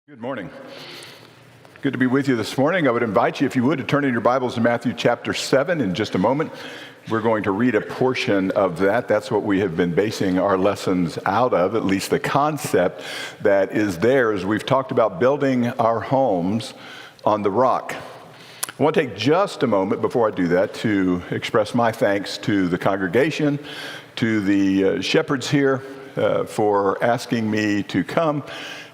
Good morning. Good to be with you this morning. I would invite you, if you would, to turn in your Bibles to Matthew chapter 7 in just a moment. We're going to read a portion of that. That's what we have been basing our lessons out of, at least the concept that is there as we've talked about building our homes on the rock. I want to take just a moment before I do that to express my thanks to the congregation, to the shepherds here for asking me to come.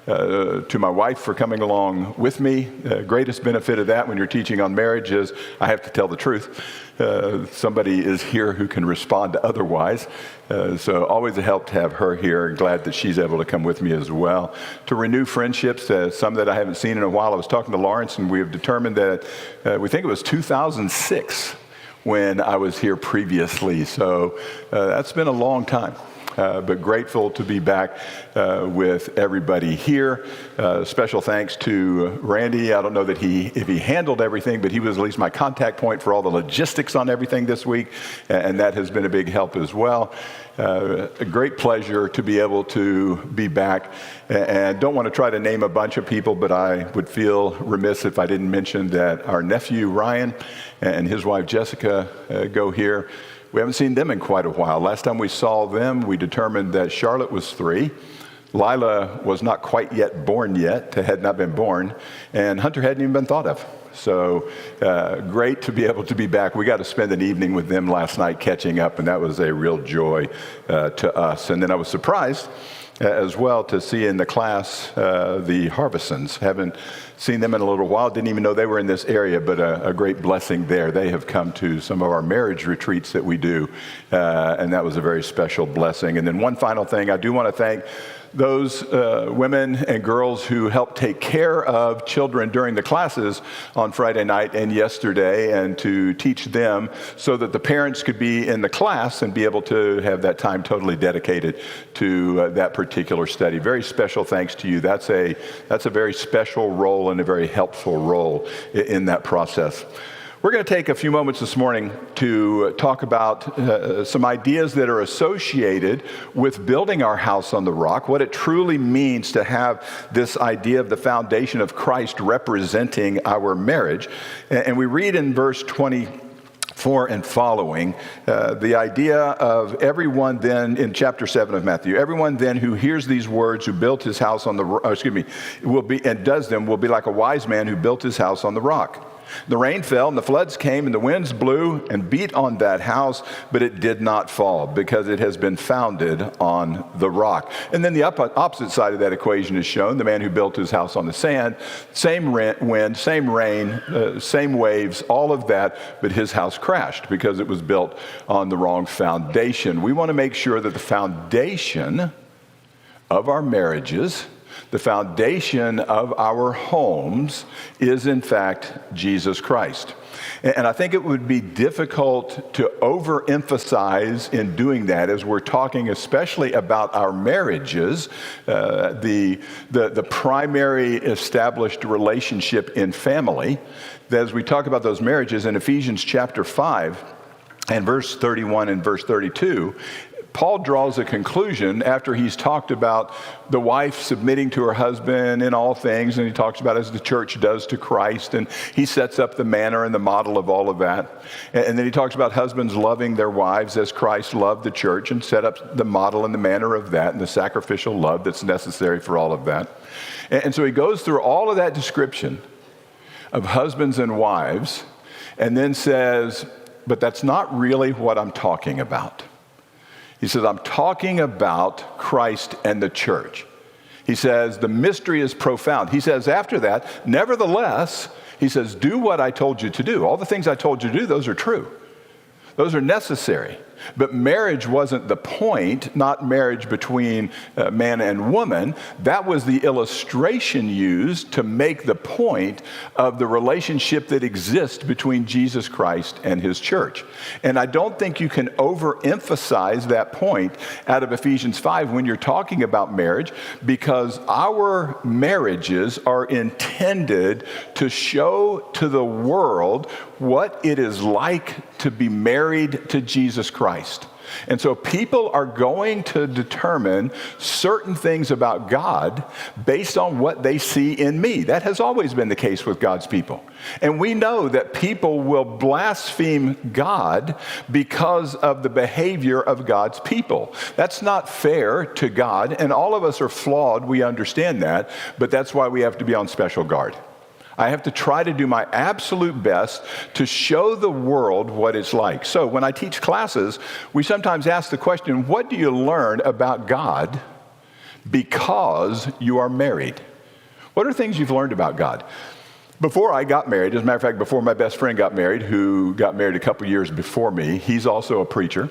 To my wife for coming along with me. Greatest benefit of that when you're teaching on marriage is I have to tell the truth. Somebody is here who can respond to otherwise. So always a help to have her here. Glad that she's able to come with me as well. To renew friendships, some that I haven't seen in a while. I was talking to Lawrence and we have determined that we think it was 2006 when I was here previously. So that's been a long time. But grateful to be back with everybody here. Special thanks to Randy. I don't know that if he handled everything, but he was at least my contact point for all the logistics on everything this week, and that has been a big help as well. A great pleasure to be able to be back. And don't want to try to name a bunch of people, but I would feel remiss if I didn't mention that our nephew Ryan and his wife Jessica go here. We haven't seen them in quite a while. Last time we saw them, we determined that Charlotte was 3. Lila was not quite yet born yet, had not been born, and Hunter hadn't even been thought of. So great to be able to be back. We got to spend an evening with them last night catching up, and that was a real joy to us. And then I was surprised as well to see in the class the Harbisons. Haven't seen them in a little while. Didn't even know they were in this area, but a great blessing there. They have come to some of our marriage retreats that we do, and that was a very special blessing. And then one final thing, I do want to thank those women and girls who helped take care of children during the classes on Friday night and yesterday, and to teach them so that the parents could be in the class and be able to have that time totally dedicated to that particular study. Very special thanks to you. That's a very special role and a very helpful role in that process. We're going to take a few moments this morning to talk about some ideas that are associated with building our house on the rock, what it truly means to have this idea of the foundation of Christ representing our marriage. And we read in verse 24 and following, the idea of everyone then, in chapter 7 of Matthew, everyone then who hears these words, who built his house on the rock, will be like a wise man who built his house on the rock. The rain fell and the floods came and the winds blew and beat on that house, but it did not fall because it has been founded on the rock. And then the opposite side of that equation is shown. The man who built his house on the sand, same wind, same rain, same waves, all of that, but his house crashed because it was built on the wrong foundation. We want to make sure that the foundation of our marriages, the foundation of our homes is, in fact, Jesus Christ. And I think it would be difficult to overemphasize in doing that as we're talking especially about our marriages, the primary established relationship in family. That as we talk about those marriages in Ephesians chapter 5 and verse 31 and verse 32, Paul draws a conclusion after he's talked about the wife submitting to her husband in all things, and he talks about as the church does to Christ, and he sets up the manner and the model of all of that. And then he talks about husbands loving their wives as Christ loved the church and set up the model and the manner of that and the sacrificial love that's necessary for all of that. And so he goes through all of that description of husbands and wives and then says, but that's not really what I'm talking about. He says, I'm talking about Christ and the church. He says, the mystery is profound. He says after that, nevertheless, he says, do what I told you to do. All the things I told you to do, those are true. Those are necessary. But marriage wasn't the point, not marriage between man and woman. That was the illustration used to make the point of the relationship that exists between Jesus Christ and his church. And I don't think you can overemphasize that point out of Ephesians 5 when you're talking about marriage, because our marriages are intended to show to the world what it is like to be married to Jesus Christ. And so people are going to determine certain things about God based on what they see in me. That has always been the case with God's people. And we know that people will blaspheme God because of the behavior of God's people. That's not fair to God, and all of us are flawed. We understand that, but that's why we have to be on special guard. I have to try to do my absolute best to show the world what it's like. So when I teach classes, we sometimes ask the question, what do you learn about God because you are married? What are things you've learned about God? Before I got married, as a matter of fact, before my best friend got married, who got married a couple years before me, he's also a preacher.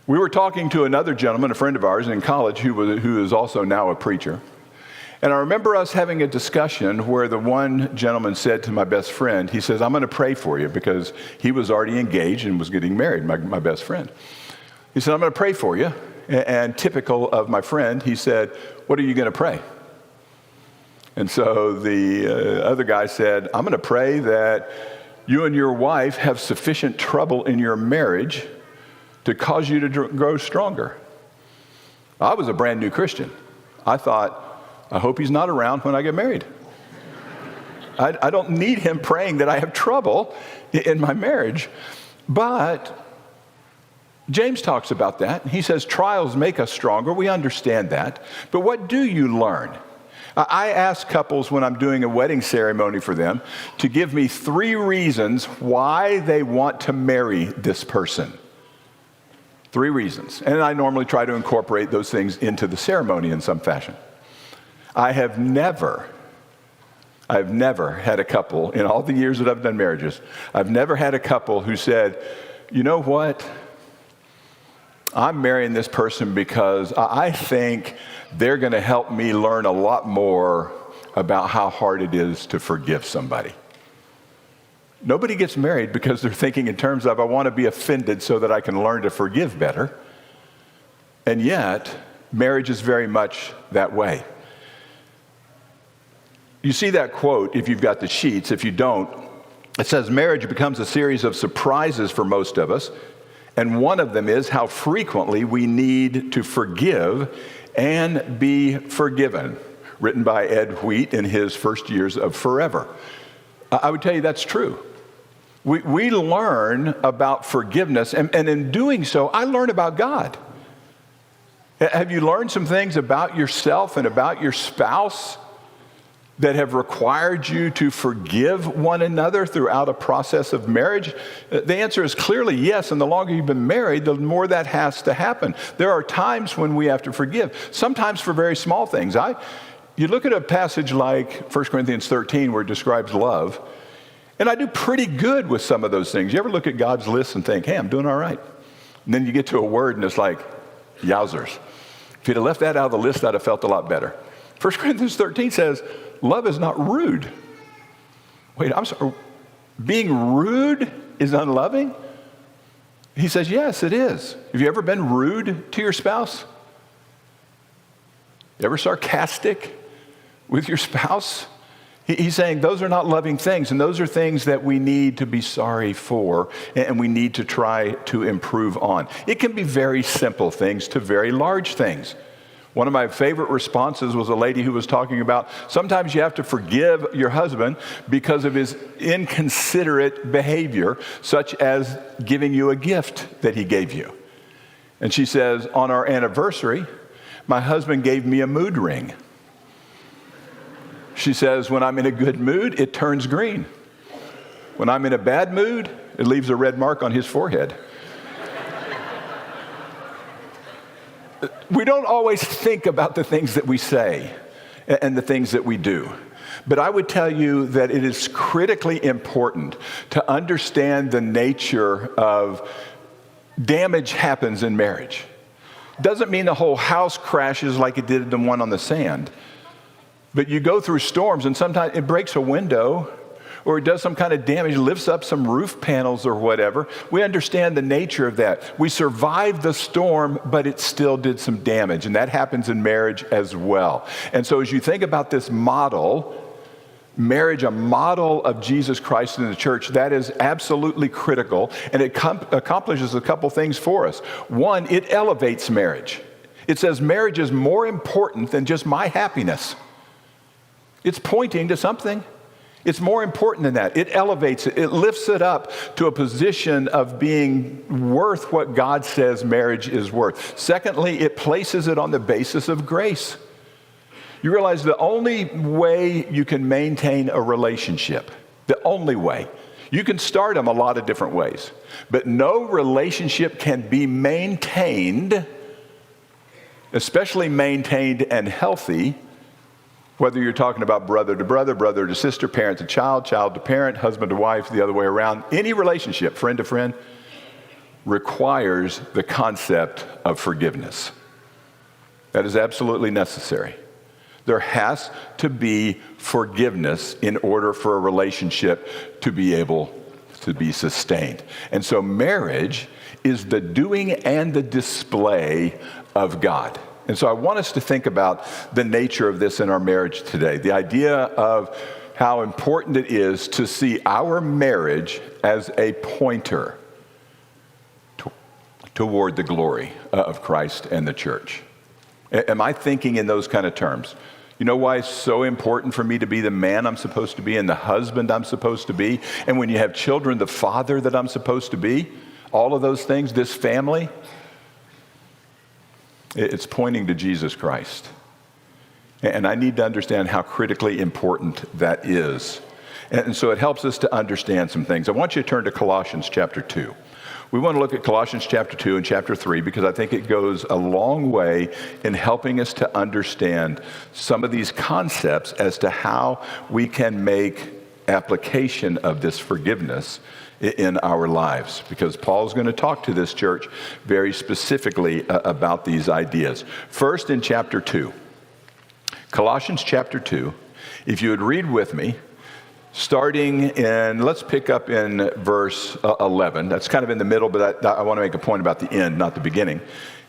We were talking to another gentleman, a friend of ours in college, who is also now a preacher. And I remember us having a discussion where the one gentleman said to my best friend, he says, I'm going to pray for you, because he was already engaged and was getting married, my best friend. He said, I'm going to pray for you. And typical of my friend, he said, what are you going to pray? And so the other guy said, I'm going to pray that you and your wife have sufficient trouble in your marriage to cause you to grow stronger. I was a brand new Christian. I thought, I hope he's not around when I get married. I don't need him praying that I have trouble in my marriage. But James talks about that. He says trials make us stronger. We understand that. But what do you learn? I ask couples when I'm doing a wedding ceremony for them to give me 3 reasons why they want to marry this person. 3 reasons. And I normally try to incorporate those things into the ceremony in some fashion. I have never had a couple, in all the years that I've done marriages, I've never had a couple who said, you know what? I'm marrying this person because I think they're going to help me learn a lot more about how hard it is to forgive somebody. Nobody gets married because they're thinking in terms of, I want to be offended so that I can learn to forgive better. And yet, marriage is very much that way. You see that quote if you've got the sheets. If you don't, it says marriage becomes a series of surprises for most of us. And one of them is how frequently we need to forgive and be forgiven. Written by Ed Wheat in his first years of Forever. I would tell you that's true. We learn about forgiveness, and in doing so, I learn about God. Have you learned some things about yourself and about your spouse that have required you to forgive one another throughout a process of marriage? The answer is clearly yes, and the longer you've been married, the more that has to happen. There are times when we have to forgive, sometimes for very small things. You look at a passage like 1 Corinthians 13 where it describes love, and I do pretty good with some of those things. You ever look at God's list and think, hey, I'm doing all right? And then you get to a word and it's like, yowzers. If you'd have left that out of the list, I'd have felt a lot better. 1 Corinthians 13 says, love is not rude. Wait, I'm sorry. Being rude is unloving? He says, yes, it is. Have you ever been rude to your spouse? Ever sarcastic with your spouse? He's saying those are not loving things, and those are things that we need to be sorry for, and we need to try to improve on. It can be very simple things to very large things. One of my favorite responses was a lady who was talking about sometimes you have to forgive your husband because of his inconsiderate behavior, such as giving you a gift that he gave you. And she says, on our anniversary, my husband gave me a mood ring. She says, when I'm in a good mood, it turns green. When I'm in a bad mood, it leaves a red mark on his forehead. We don't always think about the things that we say and the things that we do. But I would tell you that it is critically important to understand the nature of damage happens in marriage. Doesn't mean the whole house crashes like it did the one on the sand. But you go through storms, and sometimes it breaks a window, or it does some kind of damage, lifts up some roof panels or whatever. We understand the nature of that. We survived the storm, but it still did some damage, and that happens in marriage as well. And so as you think about this model marriage a model of Jesus Christ in the church, that is absolutely critical, and it accomplishes a couple things for us. One, it elevates marriage. It says marriage is more important than just my happiness. It's pointing to something. It's more important than that. It elevates it. It lifts it up to a position of being worth what God says marriage is worth. Secondly, it places it on the basis of grace. You realize the only way you can maintain a relationship, the only way, you can start them a lot of different ways, but no relationship can be maintained, especially maintained and healthy, whether you're talking about brother to brother, brother to sister, parent to child, child to parent, husband to wife, the other way around. Any relationship, friend to friend, requires the concept of forgiveness. That is absolutely necessary. There has to be forgiveness in order for a relationship to be able to be sustained. And so marriage is the doing and the display of God. And so I want us to think about the nature of this in our marriage today. The idea of how important it is to see our marriage as a pointer toward the glory of Christ and the church. Am I thinking in those kind of terms? You know why it's so important for me to be the man I'm supposed to be and the husband I'm supposed to be? And when you have children, the father that I'm supposed to be? All of those things, this family, it's pointing to Jesus Christ. And I need to understand how critically important that is. And so it helps us to understand some things. I want you to turn to Colossians chapter 2. We want to look at Colossians chapter 2 and chapter 3 because I think it goes a long way in helping us to understand some of these concepts as to how we can make application of this forgiveness in our lives, because Paul's going to talk to this church very specifically about these ideas. First, in chapter 2, Colossians chapter 2, if you would read with me, starting in, let's pick up in verse 11. That's kind of in the middle, but I want to make a point about the end, not the beginning.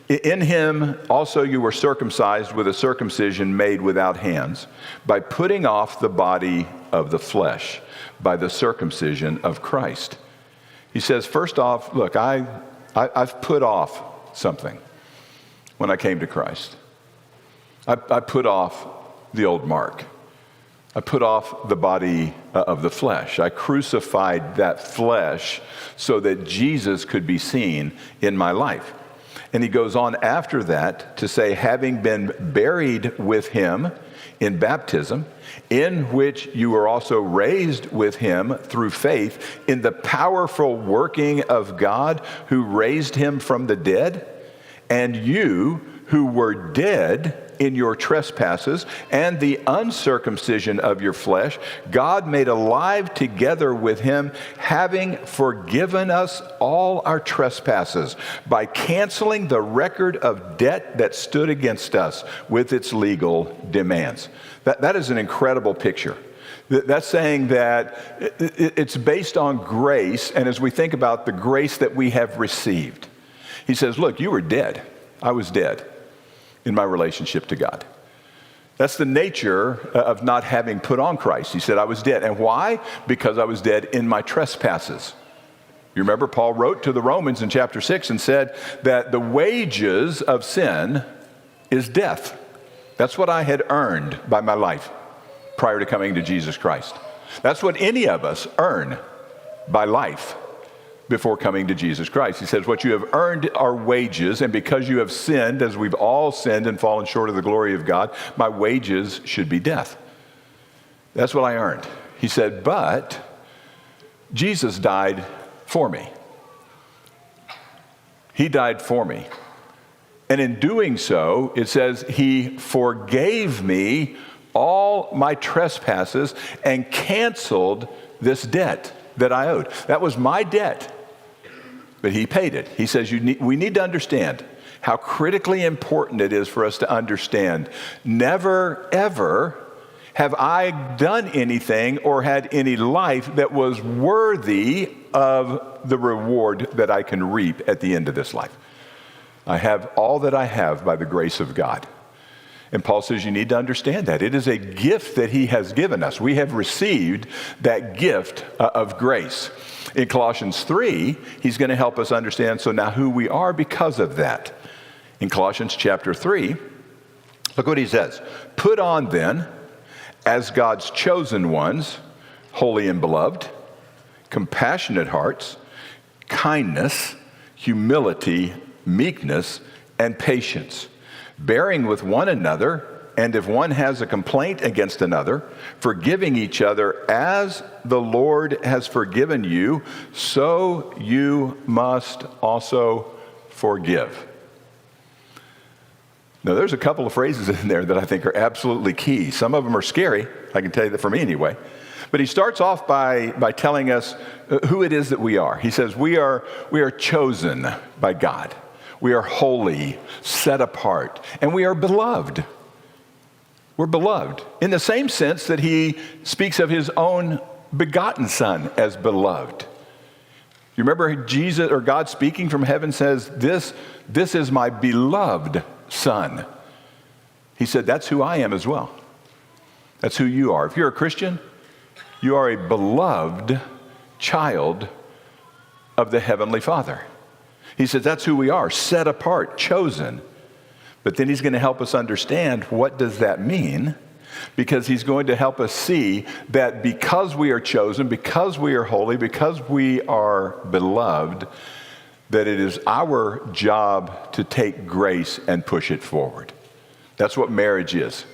In him also you were circumcised with a circumcision made without hands, by putting off the body of the flesh, by the circumcision of Christ. He says, first off, look, I've put off something when I came to Christ. I put off the old Mark. I put off the body of the flesh. I crucified that flesh so that Jesus could be seen in my life. And he goes on after that to say, having been buried with him in baptism, in which you were also raised with him through faith in the powerful working of God who raised him from the dead, and you who were dead in your trespasses and the uncircumcision of your flesh, God made alive together with him, having forgiven us all our trespasses by canceling the record of debt that stood against us with its legal demands. That is an incredible picture. That's saying that it's based on grace, and as we think about the grace that we have received, he says, look, you were dead. I was dead in my relationship to God. That's the nature of not having put on Christ. He said, I was dead. And why? Because I was dead in my trespasses. You remember Paul wrote to the Romans in chapter 6 and said that the wages of sin is death. That's what I had earned by my life prior to coming to Jesus Christ. That's what any of us earn by life before coming to Jesus Christ. He says, what you have earned are wages, and because you have sinned, as we've all sinned and fallen short of the glory of God, my wages should be death. That's what I earned. He said, but Jesus died for me. He died for me. And in doing so, it says, he forgave me all my trespasses and canceled this debt that I owed. That was my debt, but he paid it. He says we need to understand how critically important it is for us to understand. Never, ever have I done anything or had any life that was worthy of the reward that I can reap at the end of this life. I have all that I have by the grace of God. And Paul says you need to understand that. It is a gift that he has given us. We have received that gift of grace. In Colossians 3, he's going to help us understand, so now who we are because of that. In Colossians chapter 3, look what he says. Put on then, as God's chosen ones, holy and beloved, compassionate hearts, kindness, humility, meekness, and patience, bearing with one another, and if one has a complaint against another, forgiving each other as the Lord has forgiven you, so you must also forgive. Now, there's a couple of phrases in there that I think are absolutely key. Some of them are scary. I can tell you that for me anyway. But he starts off by telling us who it is that we are. He says we are chosen by God. We are holy, set apart, and we are beloved. We're beloved in the same sense that he speaks of his own begotten Son as beloved. You remember Jesus or God speaking from heaven says, this is my beloved Son. He said, that's who I am as well. That's who you are. If you're a Christian, you are a beloved child of the Heavenly Father. He says that's who we are, set apart, chosen. But then he's going to help us understand what does that mean, because he's going to help us see that because we are chosen, because we are holy, because we are beloved, that it is our job to take grace and push it forward. That's what marriage is.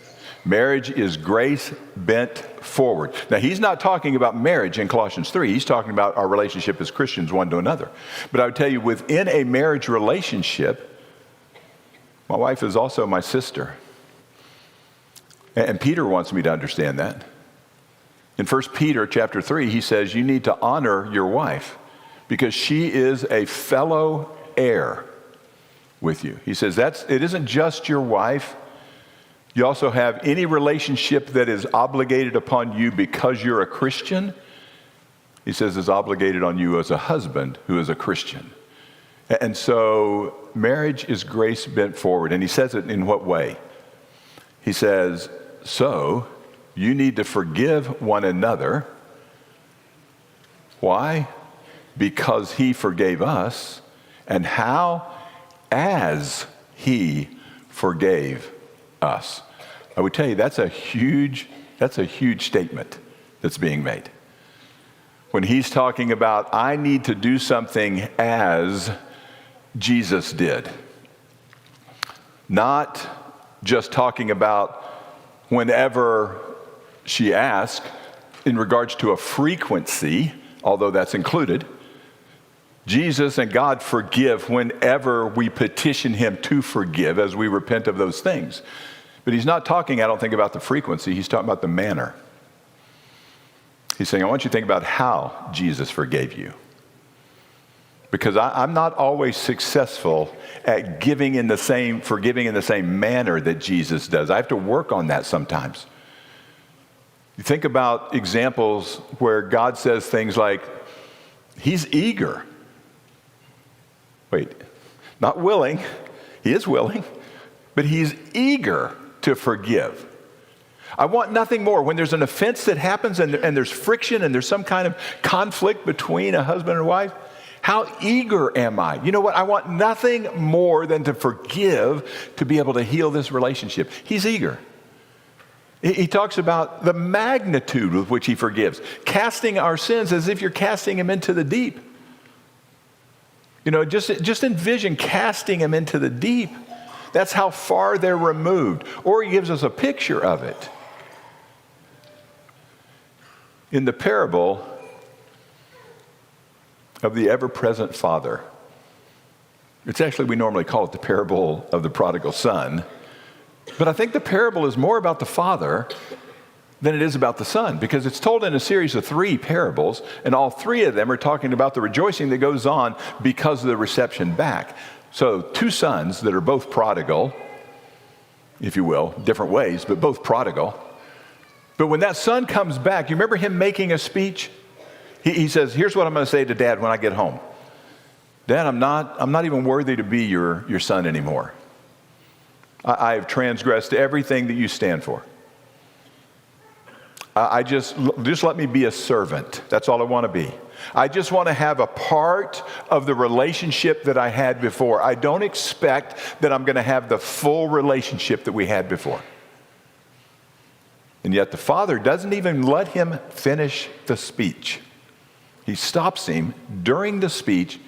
Marriage is grace bent forward. Now, he's not talking about marriage in Colossians 3. He's talking about our relationship as Christians one to another. But I would tell you, within a marriage relationship, my wife is also my sister. And Peter wants me to understand that. In 1 Peter chapter 3, he says you need to honor your wife because she is a fellow heir with you. He says it isn't just your wife. You also have any relationship that is obligated upon you because you're a Christian, he says is obligated on you as a husband who is a Christian. And so marriage is grace bent forward. And he says it in what way? He says, so you need to forgive one another. Why? Because he forgave us. And how? As he forgave us. I would tell you that's a huge statement that's being made. When he's talking about, I need to do something as Jesus did. Not just talking about whenever she asked in regards to a frequency, although that's included. Jesus and God forgive whenever we petition him to forgive as we repent of those things. But he's not talking, I don't think, about the frequency. He's talking about the manner. He's saying, I want you to think about how Jesus forgave you. Because I'm not always successful at forgiving in the same manner that Jesus does. I have to work on that sometimes. You think about examples where God says things like, he's eager. Wait, not willing. He is willing, but he's eager to forgive. I want nothing more. When there's an offense that happens and there's friction and there's some kind of conflict between a husband and wife, how eager am I? You know what? I want nothing more than to forgive to be able to heal this relationship. He's eager. He talks about the magnitude with which he forgives, casting our sins as if you're casting them into the deep. You know, just envision casting them into the deep. That's how far they're removed. Or he gives us a picture of it. In the parable of the ever-present father, it's actually, we normally call it the parable of the prodigal son. But I think the parable is more about the father than it is about the son, because it's told in a series of 3 parables, and all 3 of them are talking about the rejoicing that goes on because of the reception back. So 2 sons that are both prodigal, if you will, different ways, but both prodigal. But when that son comes back, you remember him making a speech? He says, here's what I'm going to say to Dad when I get home. Dad, I'm not even worthy to be your son anymore. I have transgressed everything that you stand for. I just let me be a servant. That's all I want to be. I just want to have a part of the relationship that I had before. I don't expect that I'm going to have the full relationship that we had before. And yet the father doesn't even let him finish the speech. He stops him during the speech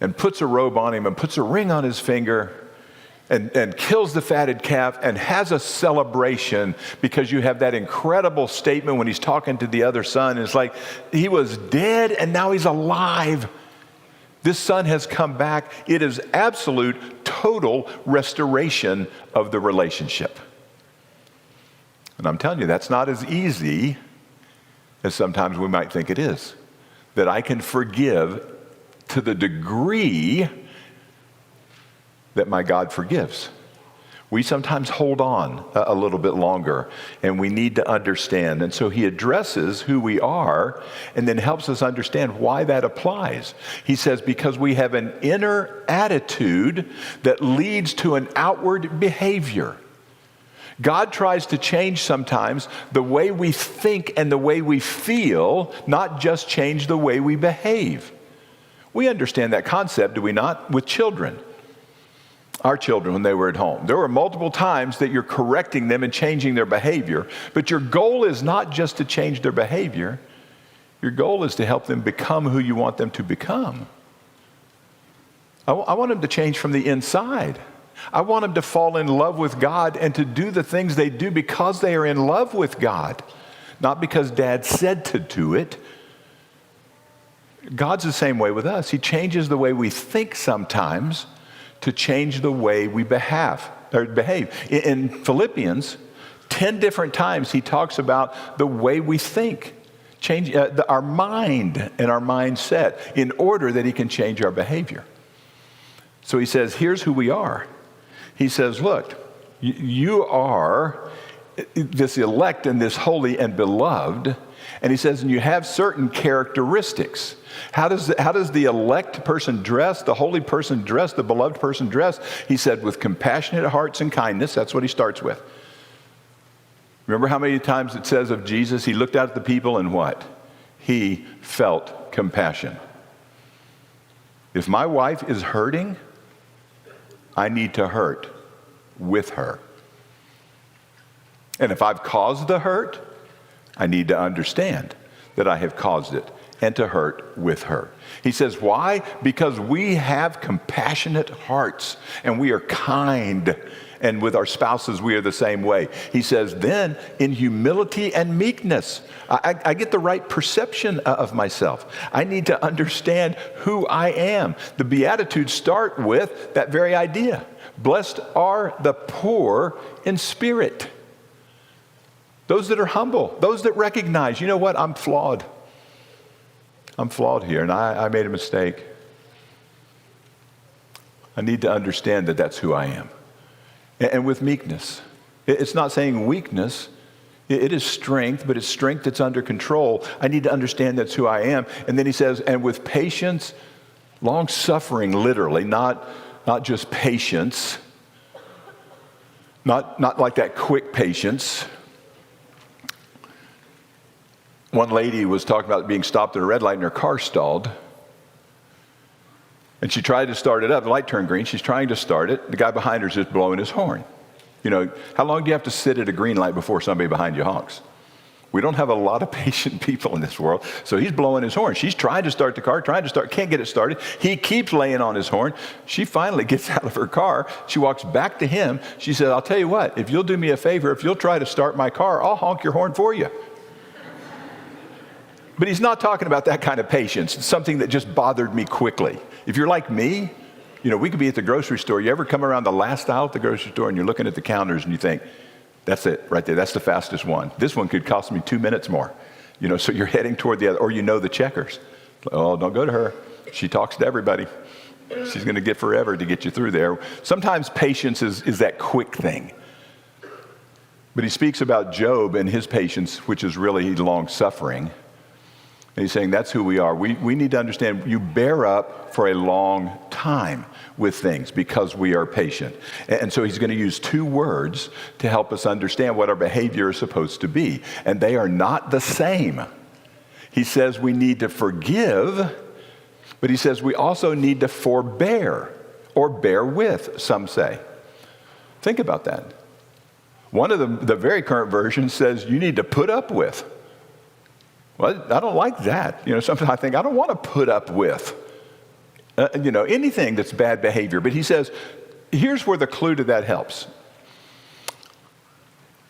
and puts a robe on him and puts a ring on his finger and kills the fatted calf and has a celebration, because you have that incredible statement when he's talking to the other son. It's like he was dead and now he's alive. This son has come back. It is absolute, total restoration of the relationship. And I'm telling you, that's not as easy as sometimes we might think it is. That I can forgive to the degree that my God forgives. We sometimes hold on a little bit longer, and we need to understand. And so he addresses who we are and then helps us understand why that applies. He says, because we have an inner attitude that leads to an outward behavior. God tries to change sometimes the way we think and the way we feel, not just change the way we behave. We understand that concept, do we not, with children? Our children, when they were at home, there were multiple times that you're correcting them and changing their behavior, but your goal is not just to change their behavior. Your goal is to help them become who you want them to become. I want them to change from the inside. I want them to fall in love with God and to do the things they do because they are in love with God, not because Dad said to do it. God's the same way with us. He changes the way we think sometimes to change the way we behave. In Philippians, 10 different times he talks about the way we think, change our mind and our mindset in order that he can change our behavior. So he says, here's who we are. He says, look, you are this elect and this holy and beloved. And he says, and you have certain characteristics. How does the elect person dress, the holy person dress, the beloved person dress? He said, with compassionate hearts and kindness. That's what he starts with. Remember how many times it says of Jesus, he looked out at the people and what? He felt compassion. If my wife is hurting, I need to hurt with her. And if I've caused the hurt, I need to understand that I have caused it and to hurt with her. He says, why? Because we have compassionate hearts and we are kind. And with our spouses, we are the same way. He says, then in humility and meekness, I get the right perception of myself. I need to understand who I am. The Beatitudes start with that very idea. Blessed are the poor in spirit. Those that are humble, those that recognize, you know what, I'm flawed. I'm flawed here, and I made a mistake. I need to understand that that's who I am. And with meekness, it's not saying weakness. It is strength, but it's strength that's under control. I need to understand that's who I am. And then he says, and with patience, long suffering, literally, not just patience, not like that quick patience. One lady was talking about being stopped at a red light and her car stalled. And she tried to start it up. The light turned green. She's trying to start it. The guy behind her is just blowing his horn. You know, how long do you have to sit at a green light before somebody behind you honks? We don't have a lot of patient people in this world. So he's blowing his horn. She's trying to start the car, can't get it started. He keeps laying on his horn. She finally gets out of her car. She walks back to him. She said, I'll tell you what, if you'll do me a favor, if you'll try to start my car, I'll honk your horn for you. But he's not talking about that kind of patience. It's something that just bothered me quickly. If you're like me, you know, we could be at the grocery store. You ever come around the last aisle at the grocery store and you're looking at the counters and you think, that's it right there. That's the fastest one. This one could cost me 2 minutes more. You know, so you're heading toward the other, or you know the checkers. Oh, don't go to her. She talks to everybody. She's going to get forever to get you through there. Sometimes patience is that quick thing. But he speaks about Job and his patience, which is really long suffering. And he's saying that's who we are. We need to understand you bear up for a long time with things because we are patient. And so he's going to use two words to help us understand what our behavior is supposed to be. And they are not the same. He says we need to forgive, but he says we also need to forbear or bear with, some say. Think about that. One of the very current versions says you need to put up with. Well, I don't like that. Sometimes I think I don't want to put up with, anything that's bad behavior. But he says, here's where the clue to that helps.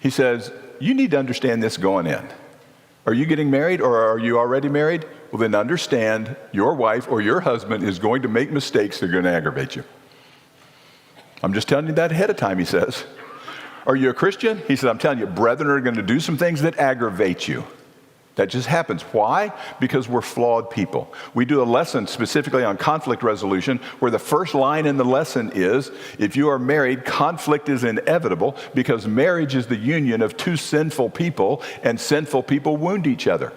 He says, you need to understand this going in. Are you getting married or are you already married? Well, then understand your wife or your husband is going to make mistakes that are going to aggravate you. I'm just telling you that ahead of time, he says. Are you a Christian? He said, I'm telling you, brethren are going to do some things that aggravate you. That just happens. Why? Because we're flawed people. We do a lesson specifically on conflict resolution where the first line in the lesson is, if you are married, conflict is inevitable because marriage is the union of two sinful people and sinful people wound each other.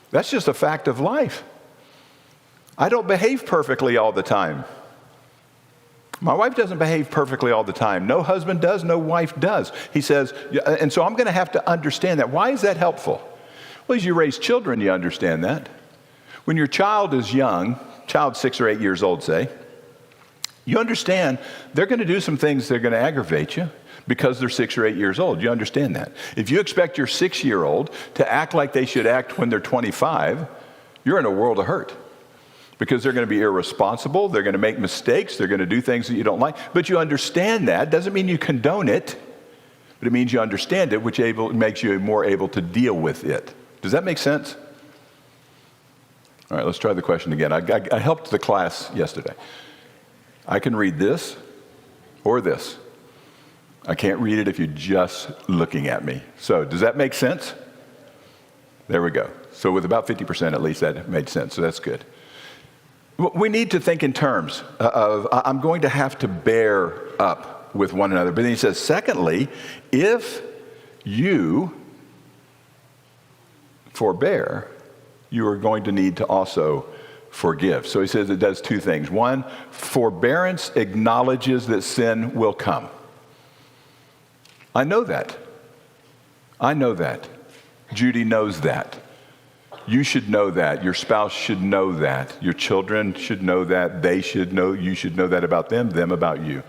That's just a fact of life. I don't behave perfectly all the time. My wife doesn't behave perfectly all the time. No husband does, no wife does. He says, and so I'm going to have to understand that. Why is that helpful? Well, as you raise children, you understand that. When your child is young, child 6 or 8 years old, say, you understand they're going to do some things that are going to aggravate you because they're 6 or 8 years old. You understand that. If you expect your 6-year-old to act like they should act when they're 25, you're in a world of hurt because they're going to be irresponsible. They're going to make mistakes. They're going to do things that you don't like. But you understand that. Doesn't mean you condone it, but it means you understand it, which makes you more able to deal with it. Does that make sense? All right, let's try the question again. I helped the class yesterday. I can read this or this. I can't read it if you're just looking at me. So does that make sense? There we go. So with about 50% at least that made sense, so that's good. We need to think in terms of I'm going to have to bear up with one another. But then he says, secondly, if you forbear, you are going to need to also forgive. So he says it does two things. One, forbearance acknowledges that sin will come. I know that. I know that. Judy knows that. You should know that. Your spouse should know that. Your children should know that. They should know. You should know that about them about you.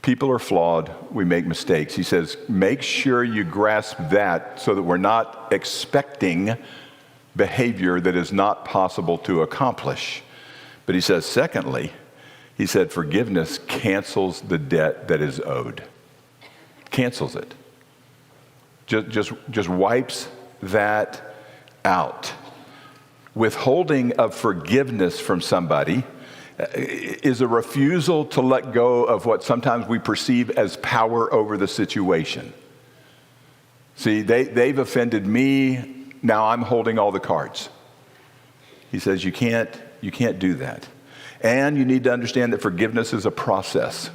People are flawed. We make mistakes. He says, make sure you grasp that so that we're not expecting behavior that is not possible to accomplish. But he says, secondly, he said, forgiveness cancels the debt that is owed. Cancels it. Just wipes that out. Withholding of forgiveness from somebody is a refusal to let go of what sometimes we perceive as power over the situation. See, they've offended me, now I'm holding all the cards. He says you can't do that. And you need to understand that forgiveness is a process.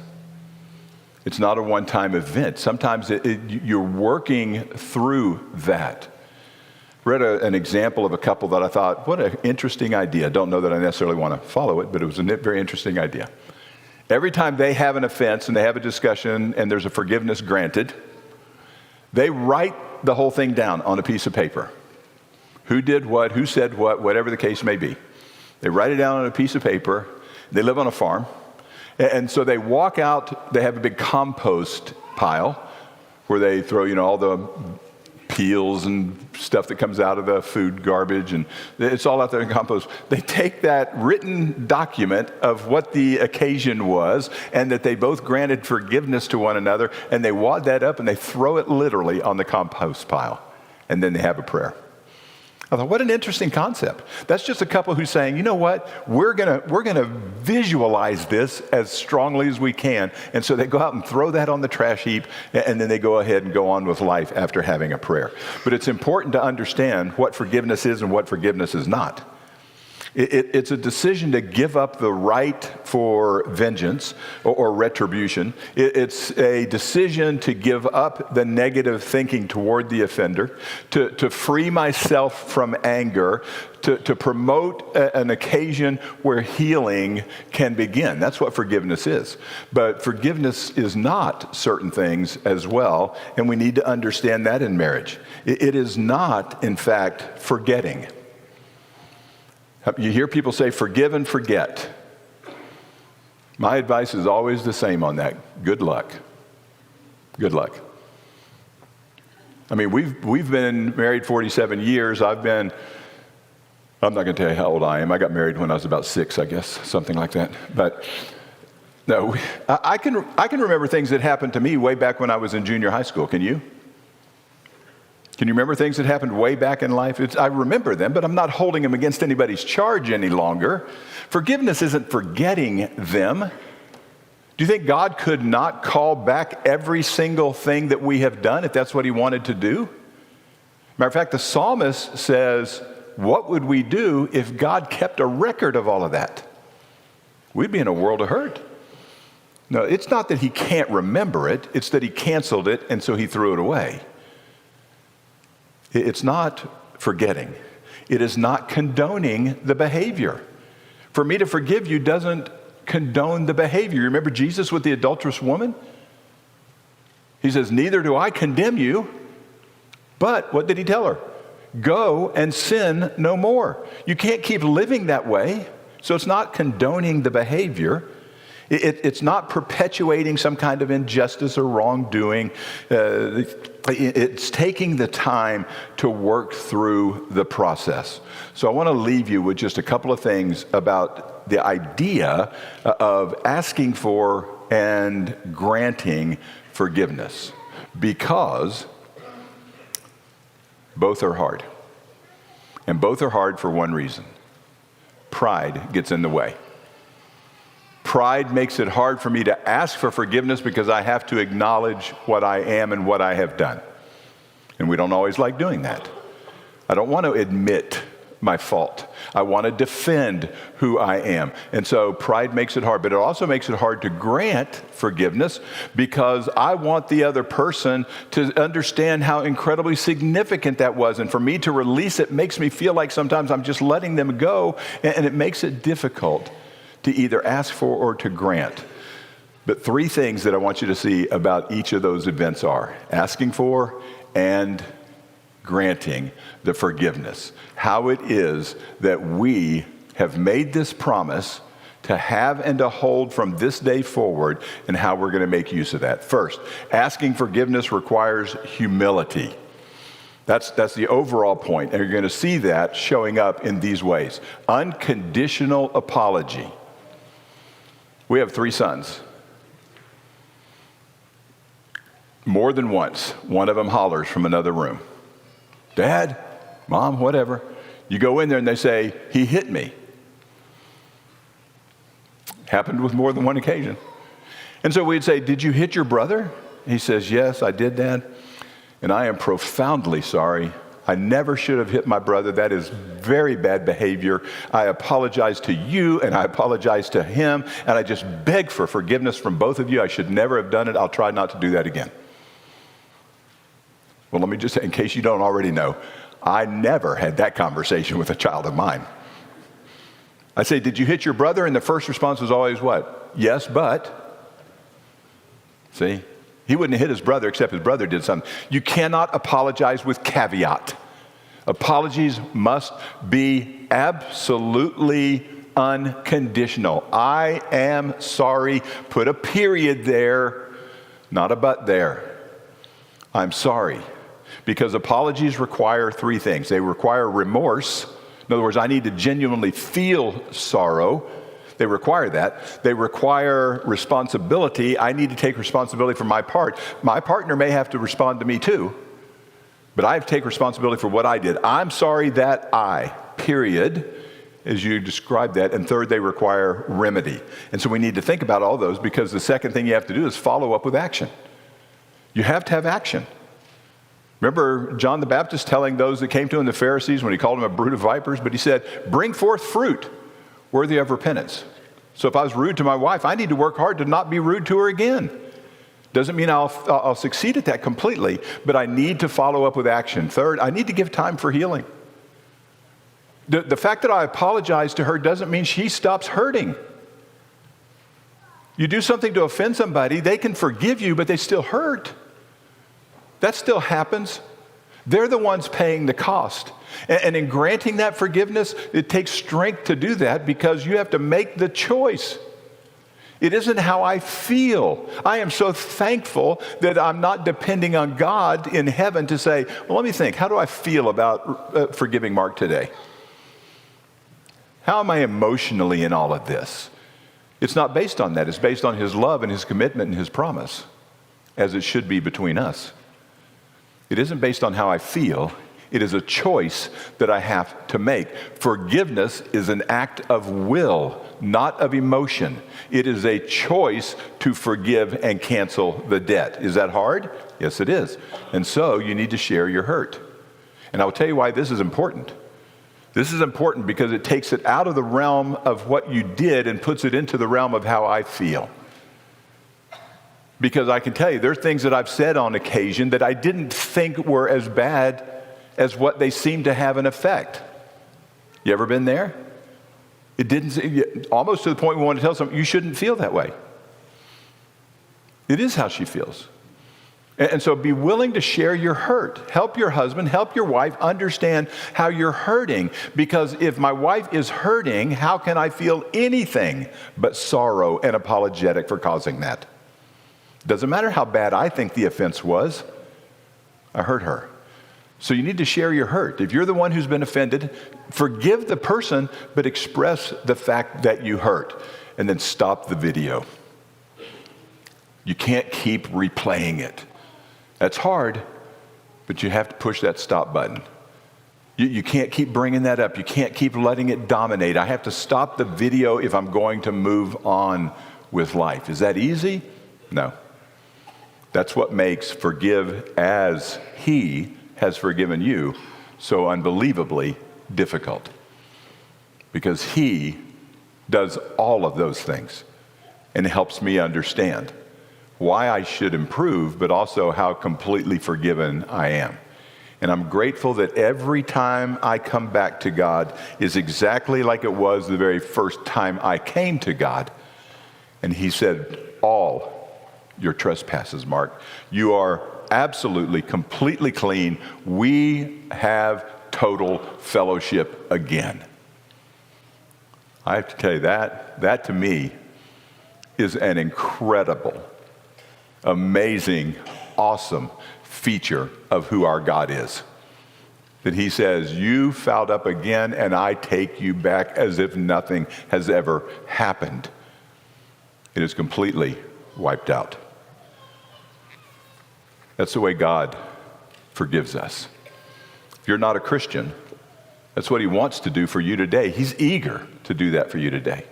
It's not a one-time event. Sometimes you're working through that. Read an example of a couple that I thought, what an interesting idea. Don't know that I necessarily want to follow it, but it was a very interesting idea. Every time they have an offense and they have a discussion and there's a forgiveness granted, they write the whole thing down on a piece of paper. Who did what, who said what, whatever the case may be. They write it down on a piece of paper. They live on a farm. And so they walk out, they have a big compost pile where they throw, all the peels and stuff that comes out of the food garbage, and it's all out there in compost. They take that written document of what the occasion was and that they both granted forgiveness to one another, and they wad that up and they throw it literally on the compost pile, and then they have a prayer. I thought, what an interesting concept. That's just a couple who's saying, you know what, we're gonna visualize this as strongly as we can. And so they go out and throw that on the trash heap, and then they go ahead and go on with life after having a prayer. But it's important to understand what forgiveness is and what forgiveness is not. It's a decision to give up the right for vengeance or retribution. It's a decision to give up the negative thinking toward the offender, to free myself from anger, to promote an occasion where healing can begin. That's what forgiveness is. But forgiveness is not certain things as well, and we need to understand that in marriage. It is not, in fact, forgetting. You hear people say, forgive and forget. My advice is always the same on that. Good luck. Good luck. I mean, we've been married 47 years. I'm not going to tell you how old I am. I got married when I was about 6, I guess, something like that. But no, I can remember things that happened to me way back when I was in junior high school. Can you? Can you remember things that happened way back in life? I remember them, but I'm not holding them against anybody's charge any longer. Forgiveness isn't forgetting them. Do you think God could not call back every single thing that we have done if that's what he wanted to do? Matter of fact, the psalmist says, what would we do if God kept a record of all of that? We'd be in a world of hurt. No, it's not that he can't remember it. It's that he canceled it, and so he threw it away. It's not forgetting. It is not condoning the behavior. For me to forgive you doesn't condone the behavior. You remember Jesus with the adulterous woman? He says, neither do I condemn you, but what did he tell her? Go and sin no more. You can't keep living that way, so it's not condoning the behavior. It's not perpetuating some kind of injustice or wrongdoing. It's taking the time to work through the process. So I want to leave you with just a couple of things about the idea of asking for and granting forgiveness, because both are hard. And both are hard for one reason. Pride gets in the way. Pride makes it hard for me to ask for forgiveness because I have to acknowledge what I am and what I have done. And we don't always like doing that. I don't want to admit my fault. I want to defend who I am. And so pride makes it hard, but it also makes it hard to grant forgiveness because I want the other person to understand how incredibly significant that was. And for me to release it makes me feel like sometimes I'm just letting them go, and it makes it difficult to either ask for or to grant. But 3 things that I want you to see about each of those events are asking for and granting the forgiveness. How it is that we have made this promise to have and to hold from this day forward, and how we're going to make use of that. First, asking forgiveness requires humility. That's the overall point, and you're going to see that showing up in these ways. Unconditional apology. We have 3 sons. More than once, one of them hollers from another room, Dad, Mom, whatever. You go in there and they say, he hit me. Happened with more than one occasion. And so we'd say, did you hit your brother? He says, yes, I did, Dad. And I am profoundly sorry. I never should have hit my brother. That is very bad behavior. I apologize to you and I apologize to him. And I just beg for forgiveness from both of you. I should never have done it. I'll try not to do that again. Well, let me just say, in case you don't already know, I never had that conversation with a child of mine. I say, did you hit your brother? And the first response was always what? Yes, but. See? He wouldn't have hit his brother except his brother did something. You cannot apologize with caveat. Apologies must be absolutely unconditional. I am sorry. Put a period there, not a but there. I'm sorry. Because apologies require 3 things. They require remorse. In other words, I need to genuinely feel sorrow. They require that. They require responsibility. I need to take responsibility for my part. My partner may have to respond to me too, but I have to take responsibility for what I did. I'm sorry that period, as you described that. And third, they require remedy. And so we need to think about all those, because the second thing you have to do is follow up with action. You have to have action. Remember John the Baptist telling those that came to him, the Pharisees, when he called them a brood of vipers, but he said, bring forth fruit worthy of repentance. So if I was rude to my wife, I need to work hard to not be rude to her again. Doesn't mean I'll succeed at that completely, but I need to follow up with action. Third, I need to give time for healing. The fact that I apologize to her doesn't mean she stops hurting. You do something to offend somebody, they can forgive you, but they still hurt. That still happens. They're the ones paying the cost. And in granting that forgiveness, it takes strength to do that because you have to make the choice. It isn't how I feel. I am so thankful that I'm not depending on God in heaven to say, well, let me think, how do I feel about forgiving Mark today? How am I emotionally in all of this? It's not based on that. It's based on his love and his commitment and his promise, as it should be between us. It isn't based on how I feel. It is a choice that I have to make. Forgiveness is an act of will, not of emotion. It is a choice to forgive and cancel the debt. Is that hard? Yes, it is. And so you need to share your hurt. And I'll tell you why this is important. This is important because it takes it out of the realm of what you did and puts it into the realm of how I feel. Because I can tell you, there are things that I've said on occasion that I didn't think were as bad as what they seem to have an effect. You ever been there? It didn't, almost to the point we want to tell someone, you shouldn't feel that way. It is how she feels. And so be willing to share your hurt. Help your husband, help your wife understand how you're hurting. Because if my wife is hurting, how can I feel anything but sorrow and apologetic for causing that? Doesn't matter how bad I think the offense was. I hurt her. So you need to share your hurt. If you're the one who's been offended, forgive the person, but express the fact that you hurt. And then stop the video. You can't keep replaying it. That's hard, but you have to push that stop button. You can't keep bringing that up. You can't keep letting it dominate. I have to stop the video if I'm going to move on with life. Is that easy? No. That's what makes forgive as he has forgiven you so unbelievably difficult. Because he does all of those things and helps me understand why I should improve, but also how completely forgiven I am. And I'm grateful that every time I come back to God is exactly like it was the very first time I came to God. And he said, all your trespasses, Mark. You are absolutely, completely clean. We have total fellowship again. I have to tell you that to me is an incredible, amazing, awesome feature of who our God is. That he says, you fouled up again and I take you back as if nothing has ever happened. It is completely wiped out. That's the way God forgives us. If you're not a Christian, that's what he wants to do for you today. He's eager to do that for you today.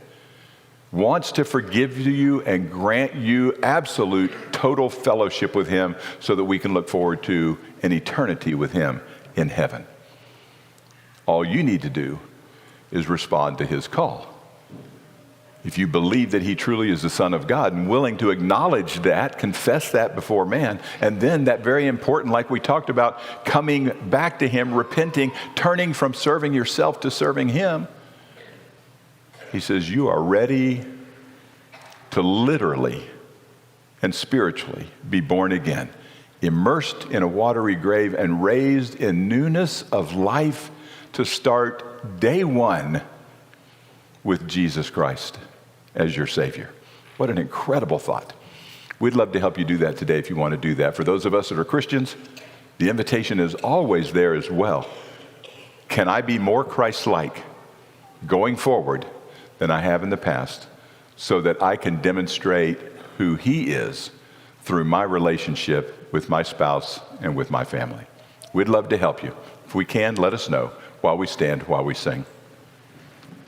Wants to forgive you and grant you absolute, total fellowship with him so that we can look forward to an eternity with him in heaven. All you need to do is respond to his call. If you believe that he truly is the Son of God and willing to acknowledge that, confess that before man, and then that very important, like we talked about, coming back to him, repenting, turning from serving yourself to serving him, he says you are ready to literally and spiritually be born again, immersed in a watery grave and raised in newness of life to start day one with Jesus Christ as your Savior. What an incredible thought. We'd love to help you do that today if you want to do that. For those of us that are Christians, the invitation is always there as well. Can I be more Christ-like going forward than I have in the past so that I can demonstrate who he is through my relationship with my spouse and with my family? We'd love to help you. If we can, let us know while we stand, while we sing.